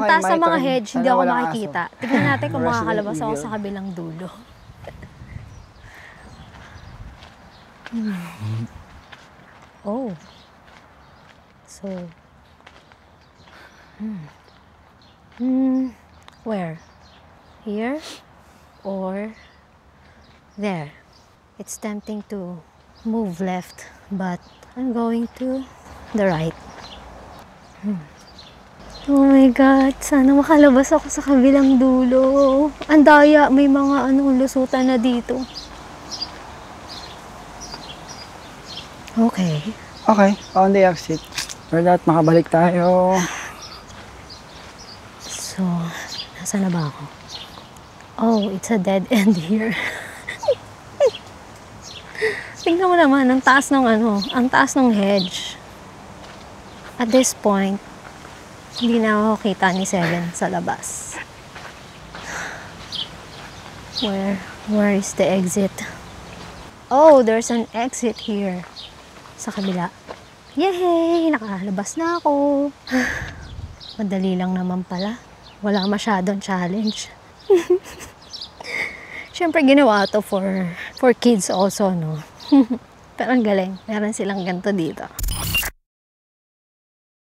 Ang taas sa mga turn. hedge, hindi Sana ako walang makikita. Tignan natin kung Resident makakalabas ako Evil. sa kabilang dulo. Oh. So. Where? Here? Or there? It's tempting to move left, but I'm going to the right. Oh my God, sana makalabas ako sa kabilang dulo. Ang daya, may mga lusutan na dito. Okay. Okay, on the exit. For that, makabalik tayo. So, nasa na ba ako? Oh, it's a dead end here. Tingnan mo naman, ang taas ng hedge. At this point, hindi na ako kita ni Seven sa labas. Where is the exit? Oh, there's an exit here. Sa kabila. Yay! Nakalabas na ako. Madali lang naman pala. Wala masyadong challenge. Siyempre ginawa to for kids also, no? Pero ang galing. Meron silang ganito dito.